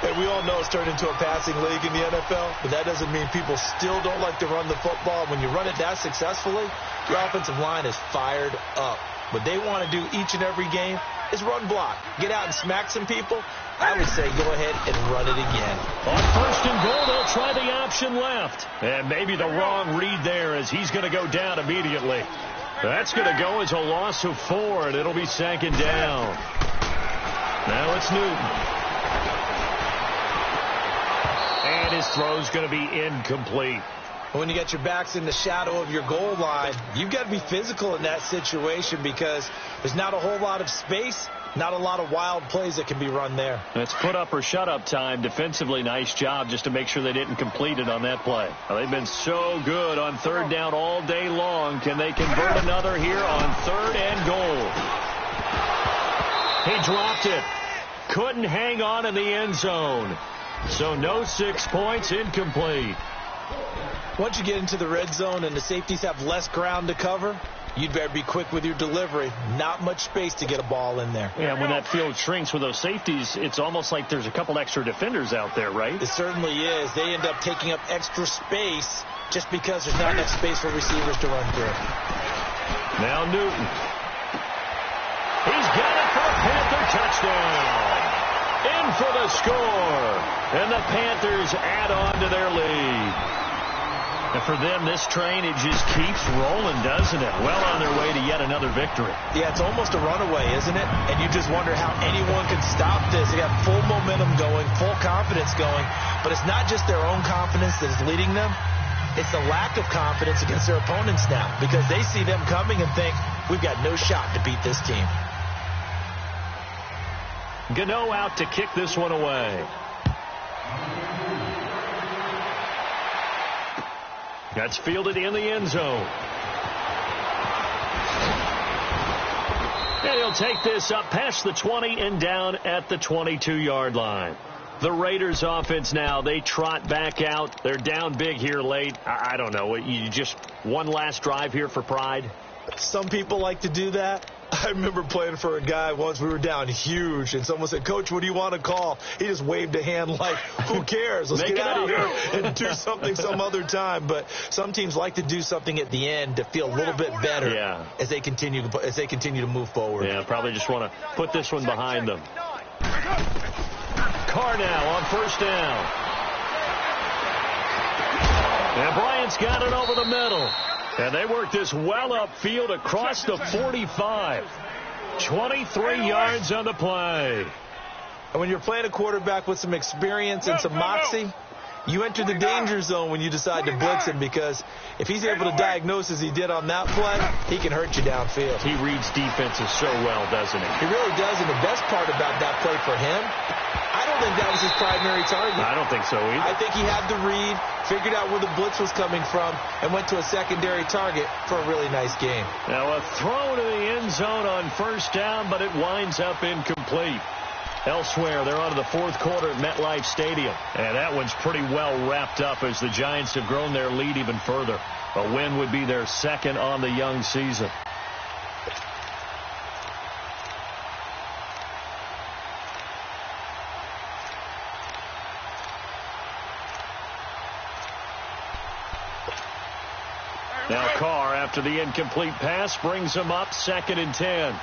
Hey, we all know it's turned into a passing league in the NFL, but that doesn't mean people still don't like to run the football. When you run it that successfully, your offensive line is fired up. What they want to do each and every game is run block. Get out and smack some people. I would say go ahead and run it again. On first and goal, they'll try the option left. And maybe the wrong read there as he's going to go down immediately. That's going to go as a loss of 4, and it'll be second down. Now it's Newton. And his throw's going to be incomplete. When you get your backs in the shadow of your goal line, you've got to be physical in that situation because there's not a whole lot of space, not a lot of wild plays that can be run there. It's put up or shut up time. Defensively, nice job just to make sure they didn't complete it on that play. Well, they've been so good on third down all day long. Can they convert another here on third and goal? He dropped it. Couldn't hang on in the end zone. So no 6 points, incomplete. Once you get into the red zone and the safeties have less ground to cover, you'd better be quick with your delivery. Not much space to get a ball in there. Yeah, when that field shrinks with those safeties, it's almost like there's a couple extra defenders out there, right? It certainly is. They end up taking up extra space just because there's not enough space for receivers to run through. Now Newton. He's got it for a Panther touchdown. In for the score. And the Panthers add on to their lead. And for them, this train, it just keeps rolling, doesn't it? Well on their way to yet another victory. Yeah, it's almost a runaway, isn't it? And you just wonder how anyone can stop this. They got full momentum going, full confidence going. But it's not just their own confidence that is leading them. It's the lack of confidence against their opponents now because they see them coming and think, we've got no shot to beat this team. Gano out to kick this one away. That's fielded in the end zone. And he'll take this up past the 20 and down at the 22-yard line. The Raiders offense now, they trot back out. They're down big here late. I don't know. You just one last drive here for pride? Some people like to do that. I remember playing for a guy once. We were down huge, and someone said, Coach, what do you want to call? He just waved a hand like, who cares? Let's get out of here and do something some other time. But some teams like to do something at the end to feel a little bit better as they continue to move forward. Yeah, probably just want to put this one behind them. Carr now on first down. And Bryant's got it over the middle. And they work this well upfield across the 45. 23 yards on the play. And when you're playing a quarterback with some experience and some moxie, you enter the danger zone when you decide to blitz him because if he's able to diagnose as he did on that play, he can hurt you downfield. He reads defenses so well, doesn't he? He really does, and the best part about that play for him, I don't think that was his primary target. I don't think so either. I think he had the read, figured out where the blitz was coming from, and went to a secondary target for a really nice game. Now a throw to the end zone on first down, but it winds up incomplete. Elsewhere, they're on to the fourth quarter at MetLife Stadium. And that one's pretty well wrapped up as the Giants have grown their lead even further. A win would be their second on the young season. Now Carr, after the incomplete pass, brings him up 2nd and 10.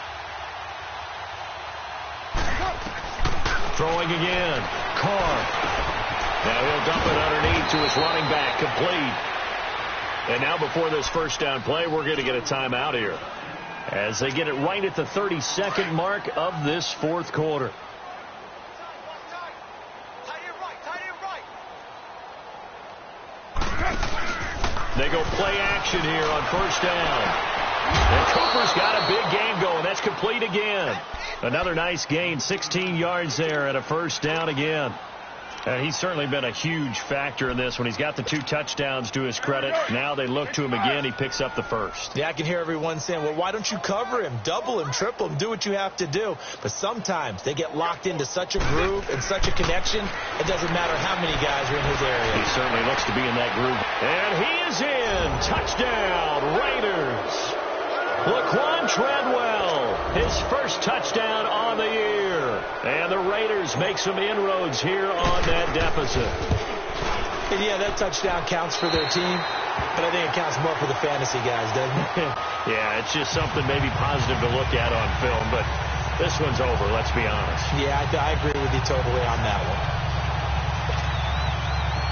Throwing again. Carr. Now he'll dump it underneath to his running back. Complete. And now before this first down play, we're going to get a timeout here as they get it right at the 30-second mark of this fourth quarter. They go play action here on first down. And Cooper's got a big game going. That's complete again. Another nice gain, 16 yards there, and a first down again. He's certainly been a huge factor in this when he's got the 2 touchdowns to his credit. Now they look to him again. He picks up the first. Yeah, I can hear everyone saying, well, why don't you cover him, double him, triple him, do what you have to do. But sometimes they get locked into such a groove and such a connection, it doesn't matter how many guys are in his area. He certainly looks to be in that groove. And he is in. Touchdown, Raiders. Laquan Treadwell, his first touchdown on the year. And the Raiders make some inroads here on that deficit. And yeah, that touchdown counts for their team, but I think it counts more for the fantasy guys, doesn't it? Yeah, it's just something maybe positive to look at on film, but this one's over, let's be honest. Yeah, I agree with you totally on that one.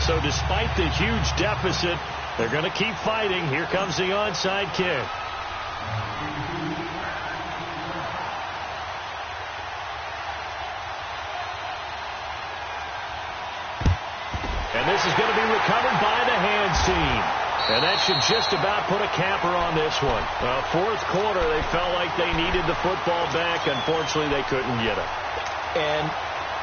So despite the huge deficit, they're going to keep fighting. Here comes the onside kick. is going to be recovered by the hands team. And that should just about put a capper on this one. Fourth quarter, they felt like they needed the football back. Unfortunately, they couldn't get it. And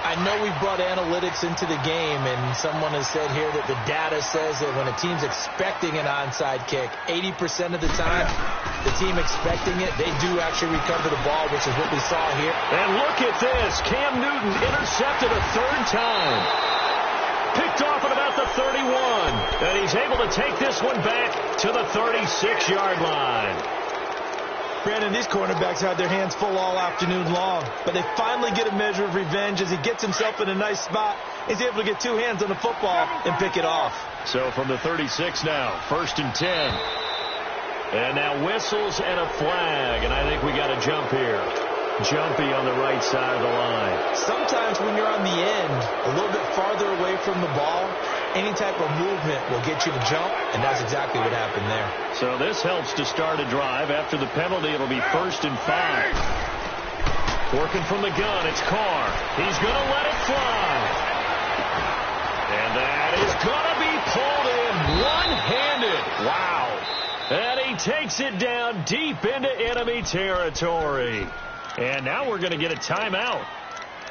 I know we brought analytics into the game, and someone has said here that the data says that when a team's expecting an onside kick, 80% of the time, the team expecting it, they do actually recover the ball, which is what we saw here. And look at this. Cam Newton intercepted a third time. Picked off at about the 31. And he's able to take this one back to the 36-yard line. Brandon, these cornerbacks had their hands full all afternoon long, but they finally get a measure of revenge as he gets himself in a nice spot. He's able to get two hands on the football and pick it off. So from the 36 now, 1st and 10. And now whistles and a flag, and I think we got a jump here. Jumpy on the right side of the line. Sometimes when you're on the end, a little bit farther away from the ball, any type of movement will get you to jump, and that's exactly what happened there. So this helps to start a drive. After the penalty, it'll be 1st and 5. Working from the gun, it's Carr. He's going to let it fly. And that is going to be pulled in one-handed. Wow. And he takes it down deep into enemy territory. And now we're going to get a timeout.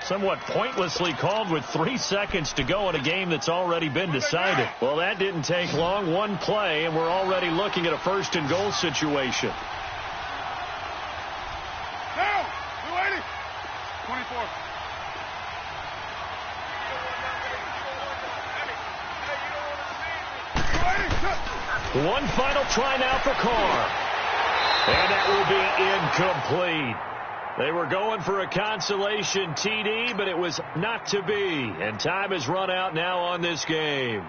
Somewhat pointlessly called with 3 seconds to go in a game that's already been decided. Well, that didn't take long. One play, and we're already looking at a 1st and goal situation. Now, 280. 24. One final try now for Carr. And that will be incomplete. They were going for a consolation TD, but it was not to be. And time has run out now on this game.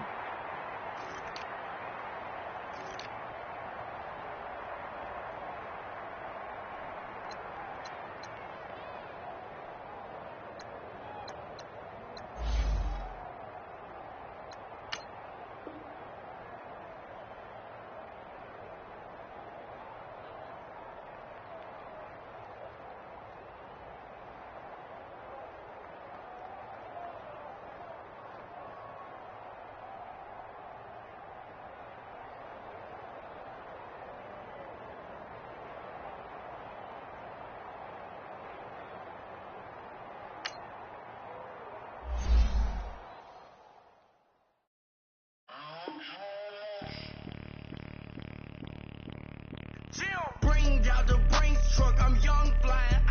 Bring out the Brinks truck, I'm young, flying.